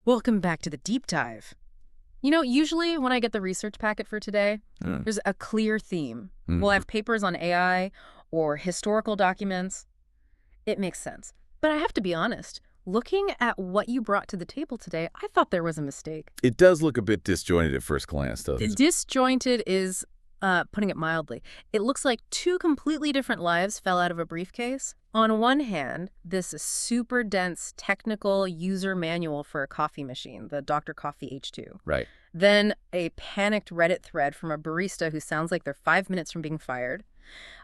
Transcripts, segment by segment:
Welcome back to the deep dive. You know, usually when I get the research packet for today, there's a clear theme. We'll have papers on AI or historical documents. It makes sense. But I have to be honest, looking at what you brought to the table today, I thought there was a mistake. It does look a bit disjointed at first glance, doesn't it? Disjointed is putting it mildly. It looks like two completely different lives fell out of a briefcase. On one hand, this super dense technical user manual for a coffee machine, the Dr. Coffee H2. Right. Then a panicked Reddit thread from a barista who sounds like they're 5 minutes from being fired.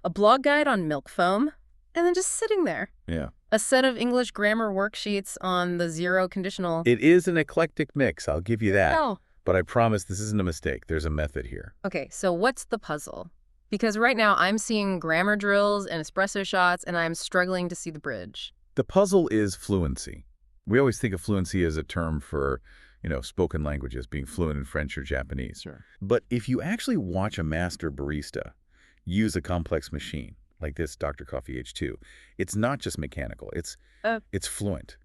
A blog guide on milk foam. And then just sitting there. Yeah. A set of English grammar worksheets on the Zero Conditional. It is an eclectic mix, I'll give you that. Oh. But I promise this isn't a mistake. There's a method here. Okay, so what's the puzzle? Because right now I'm seeing grammar drills and espresso shots, and I'm struggling to see the bridge. The puzzle is fluency. We always think of fluency as a term for, spoken languages, being fluent in French or Japanese. Sure. But if you actually watch a master barista use a complex machine, like this Dr. Coffee H2, it's not just mechanical. It's fluent.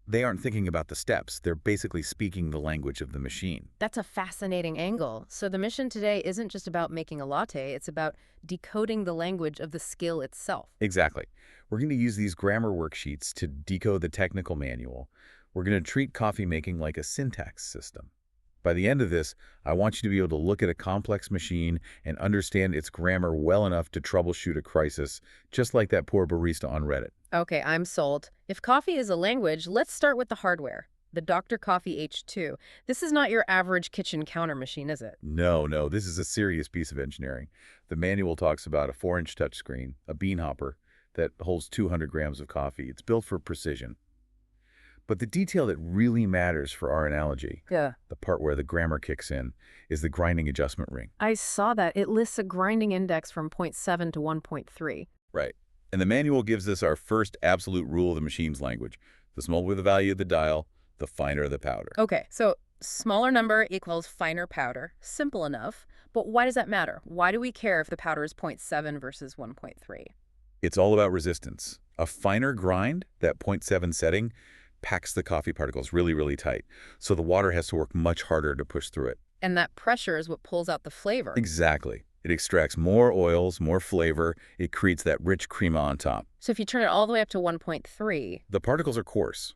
They aren't thinking about the steps. They're basically speaking the language of the machine. That's a fascinating angle. So the mission today isn't just about making a latte. It's about decoding the language of the skill itself. Exactly. We're going to use these grammar worksheets to decode the technical manual. We're going to treat coffee making like a syntax system. By the end of this, I want you to be able to look at a complex machine and understand its grammar well enough to troubleshoot a crisis, just like that poor barista on Reddit. Okay, I'm sold. If coffee is a language, let's start with the hardware. The Dr. Coffee H2. This is not your average kitchen counter machine, is it? No, this is a serious piece of engineering. The manual talks about a 4-inch touchscreen, a bean hopper that holds 200 grams of coffee. It's built for precision. But the detail that really matters for our analogy, the part where the grammar kicks in, is the grinding adjustment ring. I saw that. It lists a grinding index from 0.7 to 1.3. Right. And the manual gives us our first absolute rule of the machine's language. The smaller the value of the dial, the finer the powder. Okay, so smaller number equals finer powder. Simple enough. But why does that matter? Why do we care if the powder is 0.7 versus 1.3? It's all about resistance. A finer grind, that 0.7 setting, packs the coffee particles really, really tight. So the water has to work much harder to push through it. And that pressure is what pulls out the flavor. Exactly. It extracts more oils, more flavor. It creates that rich crema on top. So if you turn it all the way up to 1.3... the particles are coarse.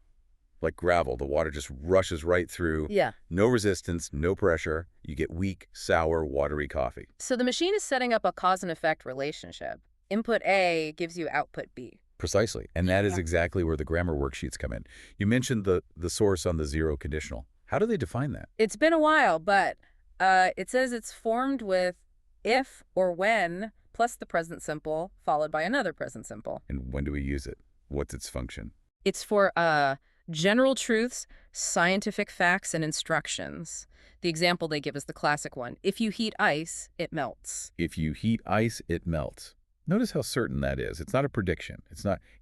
Like gravel, the water just rushes right through. Yeah. No resistance, no pressure. You get weak, sour, watery coffee. So the machine is setting up a cause and effect relationship. Input A gives you output B. Precisely. And that is exactly where the grammar worksheets come in. You mentioned the source on the Zero Conditional. How do they define that? It's been a while, but it says it's formed with if or when plus the present simple followed by another present simple. And when do we use it? What's its function? It's for general truths, scientific facts, and instructions. The example they give is the classic one. If you heat ice, it melts. If you heat ice, it melts. Notice how certain that is. It's not a prediction.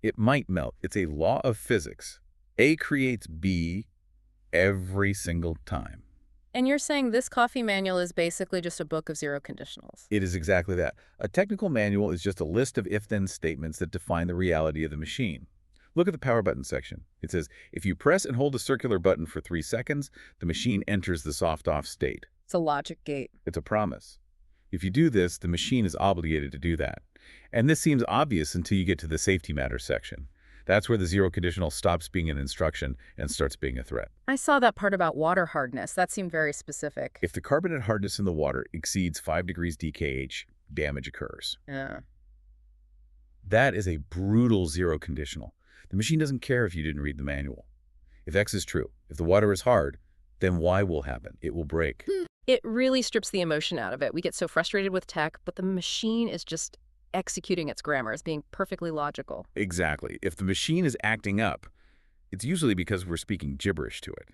It might melt. It's a law of physics. A creates B every single time. And you're saying this coffee manual is basically just a book of zero conditionals. It is exactly that. A technical manual is just a list of if-then statements that define the reality of the machine. Look at the power button section. It says, if you press and hold a circular button for 3 seconds, the machine enters the soft-off state. It's a logic gate. It's a promise. If you do this, the machine is obligated to do that. And this seems obvious until you get to the safety matters section. That's where the Zero Conditional stops being an instruction and starts being a threat. I saw that part about water hardness. That seemed very specific. If the carbonate hardness in the water exceeds 5 degrees DKH, damage occurs. Yeah. That is a brutal Zero Conditional. The machine doesn't care if you didn't read the manual. If X is true, if the water is hard, then Y will happen. It will break. It really strips the emotion out of it. We get so frustrated with tech, but the machine is just executing its grammar as being perfectly logical. Exactly. If the machine is acting up, it's usually because we're speaking gibberish to it.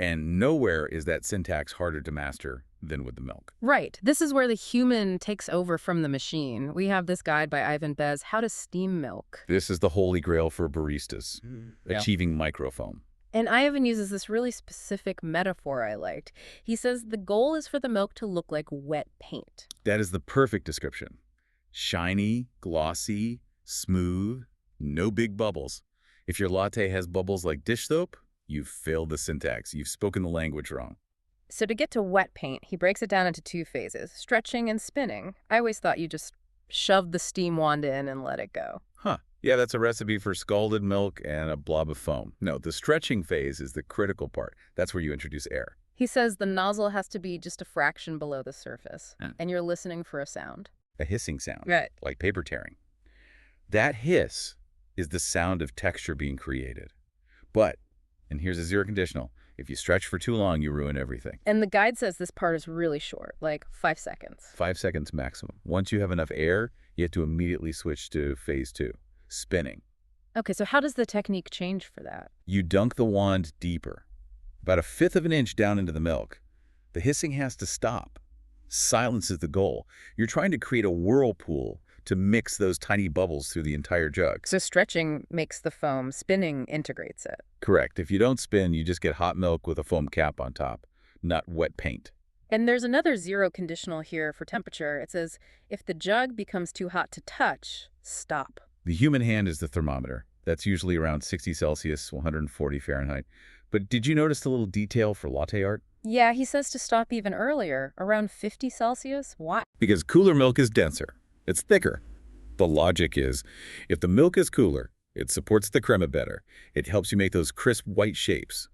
And nowhere is that syntax harder to master than with the milk. Right. This is where the human takes over from the machine. We have this guide by Ivan Bez, How to Steam Milk. This is the holy grail for baristas, achieving microfoam. And Ivan uses this really specific metaphor I liked. He says the goal is for the milk to look like wet paint. That is the perfect description. Shiny, glossy, smooth, no big bubbles. If your latte has bubbles like dish soap, You've failed the syntax. You've spoken the language wrong. So to get to wet paint, he breaks it down into two phases, stretching and spinning. I always thought you just shoved the steam wand in and let it go. Huh. Yeah, that's a recipe for scalded milk and a blob of foam. No, the stretching phase is the critical part. That's where you introduce air. He says the nozzle has to be just a fraction below the surface, and you're listening for a sound. A hissing sound, Right. like paper tearing. That hiss is the sound of texture being created. But, and here's a zero conditional, if you stretch for too long, you ruin everything. And the guide says this part is really short, like 5 seconds. 5 seconds maximum. Once you have enough air, you have to immediately switch to phase 2, spinning. Okay, so how does the technique change for that? You dunk the wand deeper, about 1/5 of an inch down into the milk. The hissing has to stop. Silence is the goal. You're trying to create a whirlpool to mix those tiny bubbles through the entire jug. So stretching makes the foam, spinning integrates it. Correct. If you don't spin, you just get hot milk with a foam cap on top, not wet paint. And there's another zero conditional here for temperature. It says, if the jug becomes too hot to touch, stop. The human hand is the thermometer. That's usually around 60 Celsius, 140 Fahrenheit. But did you notice the little detail for latte art? Yeah, he says to stop even earlier, around 50 Celsius. Why? Because cooler milk is denser. It's thicker. The logic is, if the milk is cooler, it supports the crema better. It helps you make those crisp white shapes.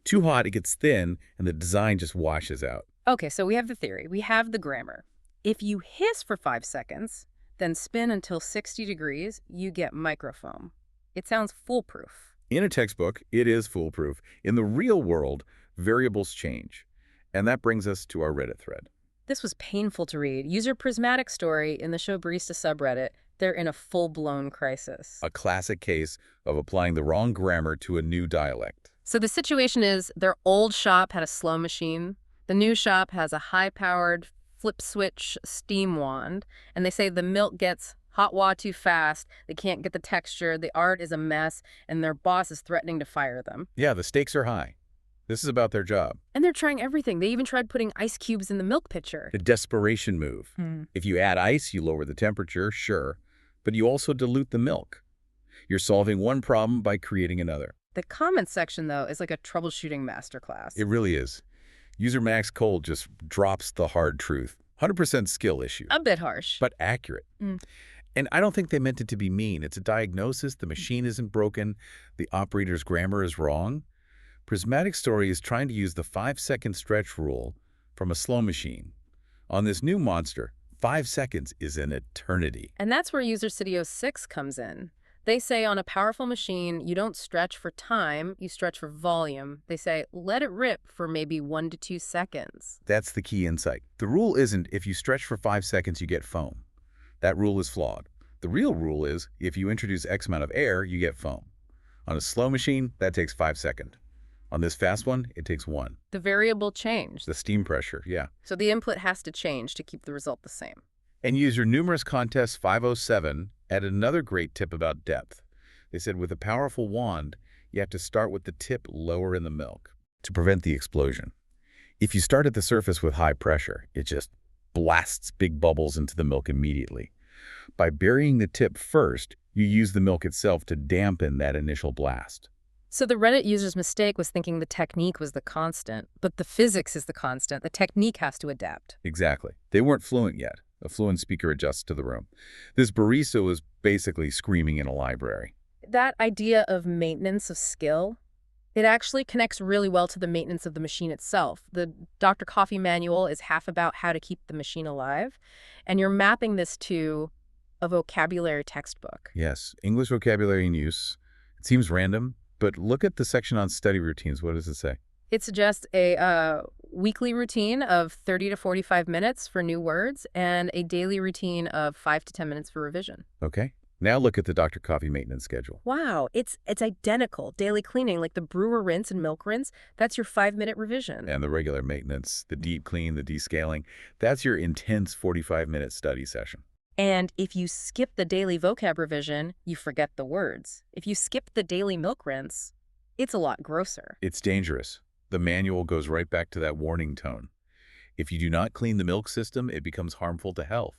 Too hot, it gets thin, and the design just washes out. Okay, so we have the theory. We have the grammar. If you hiss for 5 seconds, then spin until 60 degrees, you get microfoam. It sounds foolproof. In a textbook, it is foolproof. In the real world, variables change. And that brings us to our Reddit thread. This was painful to read. User Prismatic Story in the Show Barista subreddit. They're in a full-blown crisis. A classic case of applying the wrong grammar to a new dialect. So the situation is their old shop had a slow machine. The new shop has a high-powered flip switch steam wand. And they say the milk gets hot water too fast. They can't get the texture. The art is a mess. And their boss is threatening to fire them. Yeah, the stakes are high. This is about their job. And they're trying everything. They even tried putting ice cubes in the milk pitcher. The desperation move. If you add ice, you lower the temperature, sure, but you also dilute the milk. You're solving one problem by creating another. The comments section, though, is like a troubleshooting masterclass. It really is. User Max Cole just drops the hard truth. 100% skill issue. A bit harsh. But accurate. And I don't think they meant it to be mean. It's a diagnosis. The machine isn't broken. The operator's grammar is wrong. Prismatic Story is trying to use the 5-second stretch rule from a slow machine. On this new monster, 5 seconds is an eternity. And that's where User Studio 6 comes in. They say on a powerful machine, you don't stretch for time, you stretch for volume. They say, let it rip for maybe 1 to 2 seconds. That's the key insight. The rule isn't if you stretch for 5 seconds, you get foam. That rule is flawed. The real rule is if you introduce X amount of air, you get foam. On a slow machine, that takes 5 seconds. On this fast one, it takes 1. The variable changed. The steam pressure, yeah. So the input has to change to keep the result the same. And User Numerous Contest 507 added another great tip about depth. They said with a powerful wand, you have to start with the tip lower in the milk to prevent the explosion. If you start at the surface with high pressure, it just blasts big bubbles into the milk immediately. By burying the tip first, you use the milk itself to dampen that initial blast. So the Reddit user's mistake was thinking the technique was the constant, but the physics is the constant. The technique has to adapt. Exactly. They weren't fluent yet. A fluent speaker adjusts to the room. This barista was basically screaming in a library. That idea of maintenance of skill, it actually connects really well to the maintenance of the machine itself. The Dr. Coffee manual is half about how to keep the machine alive, and you're mapping this to a vocabulary textbook. Yes, English vocabulary in use. It seems random, but look at the section on study routines. What does it say? It suggests a weekly routine of 30 to 45 minutes for new words and a daily routine of 5 to 10 minutes for revision. Okay. Now look at the Dr. Coffee maintenance schedule. Wow, it's identical. Daily cleaning, like the brewer rinse and milk rinse, that's your 5-minute revision. And the regular maintenance, the deep clean, the descaling, that's your intense 45-minute study session. And if you skip the daily vocab revision, you forget the words. If you skip the daily milk rinse, it's a lot grosser. It's dangerous. The manual goes right back to that warning tone. If you do not clean the milk system, it becomes harmful to health.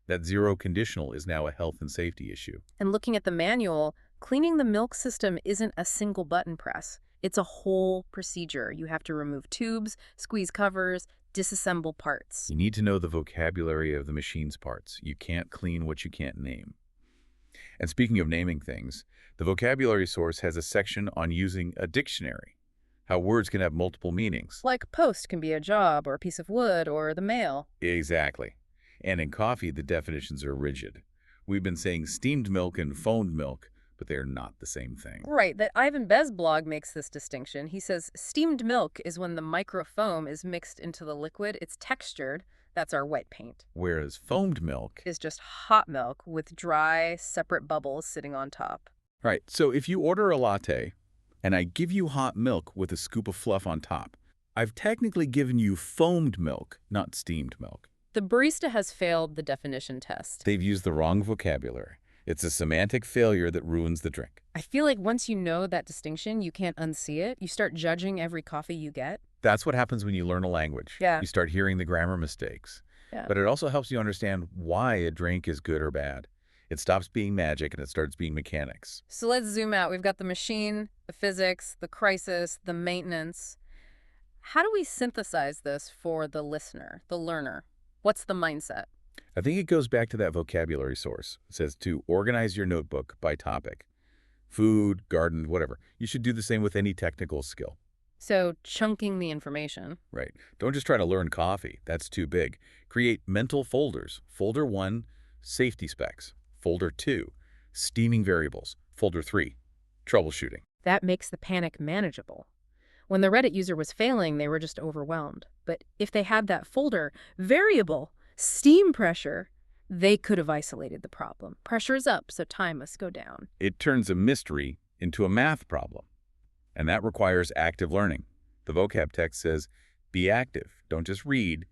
That zero conditional is now a health and safety issue. And looking at the manual, cleaning the milk system isn't a single button press. It's a whole procedure. You have to remove tubes, squeeze covers, disassemble parts. You need to know the vocabulary of the machine's parts. You can't clean what you can't name. And speaking of naming things, the vocabulary source has a section on using a dictionary, how words can have multiple meanings. Like post can be a job or a piece of wood or the mail. Exactly. And in coffee, the definitions are rigid. We've been saying steamed milk and foamed milk, but they're not the same thing. Right, that Ivan Bez blog makes this distinction. He says steamed milk is when the microfoam is mixed into the liquid. It's textured. That's our wet paint. Whereas foamed milk Is just hot milk with dry, separate bubbles sitting on top. Right, so if you order a latte and I give you hot milk with a scoop of fluff on top, I've technically given you foamed milk, not steamed milk. The barista has failed the definition test. They've used the wrong vocabulary. It's a semantic failure that ruins the drink. I feel like once you know that distinction, you can't unsee it. You start judging every coffee you get. That's what happens when you learn a language. Yeah. You start hearing the grammar mistakes. Yeah. But it also helps you understand why a drink is good or bad. It stops being magic and it starts being mechanics. So let's zoom out. We've got the machine, the physics, the crisis, the maintenance. How do we synthesize this for the listener, the learner? What's the mindset? I think it goes back to that vocabulary source. It says to organize your notebook by topic. Food, garden, whatever. You should do the same with any technical skill. So chunking the information. Right. Don't just try to learn coffee. That's too big. Create mental folders. Folder 1, safety specs. Folder 2, steaming variables. Folder 3, troubleshooting. That makes the panic manageable. When the Reddit user was failing, they were just overwhelmed. But if they had that folder, variable, steam pressure, they could have isolated the problem. Pressure is up, so time must go down. It turns a mystery into a math problem. And that requires active learning. The vocab text says, be active. Don't just read,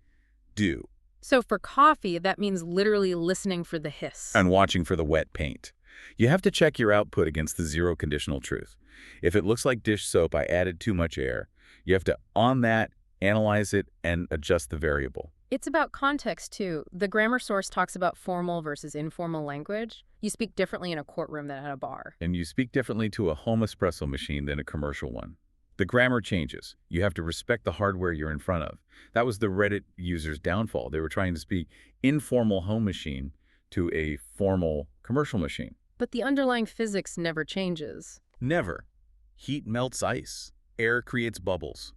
do. So for coffee, that means literally listening for the hiss. And watching for the wet paint. You have to check your output against the zero conditional truth. If it looks like dish soap, I added too much air. You have to, on that, analyze it and adjust the variable. It's about context, too. The grammar source talks about formal versus informal language. You speak differently in a courtroom than at a bar. And you speak differently to a home espresso machine than a commercial one. The grammar changes. You have to respect the hardware you're in front of. That was the Reddit user's downfall. They were trying to speak informal home machine to a formal commercial machine. But the underlying physics never changes. Never. Heat melts ice. Air creates bubbles.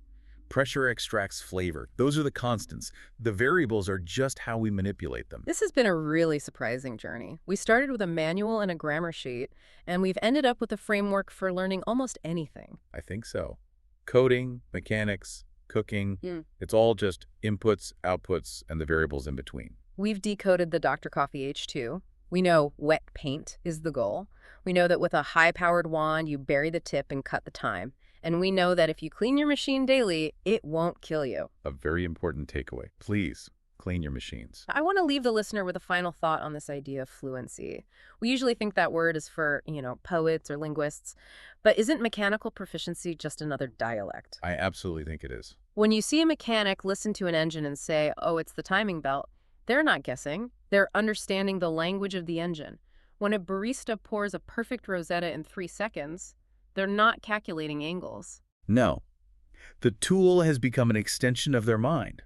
Pressure extracts flavor. Those are the constants. The variables are just how we manipulate them. This has been a really surprising journey. We started with a manual and a grammar sheet, and we've ended up with a framework for learning almost anything. I think so. Coding, mechanics, cooking, it's all just inputs, outputs, and the variables in between. We've decoded the Dr. Coffee H2. We know wet paint is the goal. We know that with a high-powered wand, you bury the tip and cut the time. And we know that if you clean your machine daily, it won't kill you. A very important takeaway. Please clean your machines. I want to leave the listener with a final thought on this idea of fluency. We usually think that word is for, poets or linguists, but isn't mechanical proficiency just another dialect? I absolutely think it is. When you see a mechanic listen to an engine and say, oh, it's the timing belt, they're not guessing. They're understanding the language of the engine. When a barista pours a perfect rosetta in 3 seconds, they're not calculating angles. No. The tool has become an extension of their mind.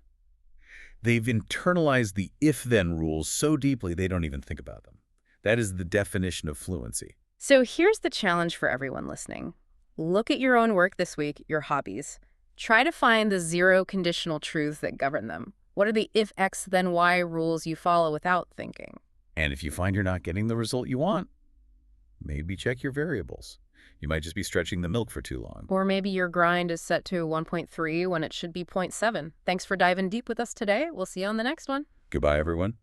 They've internalized the if-then rules so deeply they don't even think about them. That is the definition of fluency. So here's the challenge for everyone listening. Look at your own work this week, your hobbies. Try to find the zero conditional truths that govern them. What are the if X then Y rules you follow without thinking? And if you find you're not getting the result you want, maybe check your variables. You might just be stretching the milk for too long. Or maybe your grind is set to 1.3 when it should be 0.7. Thanks for diving deep with us today. We'll see you on the next one. Goodbye, everyone.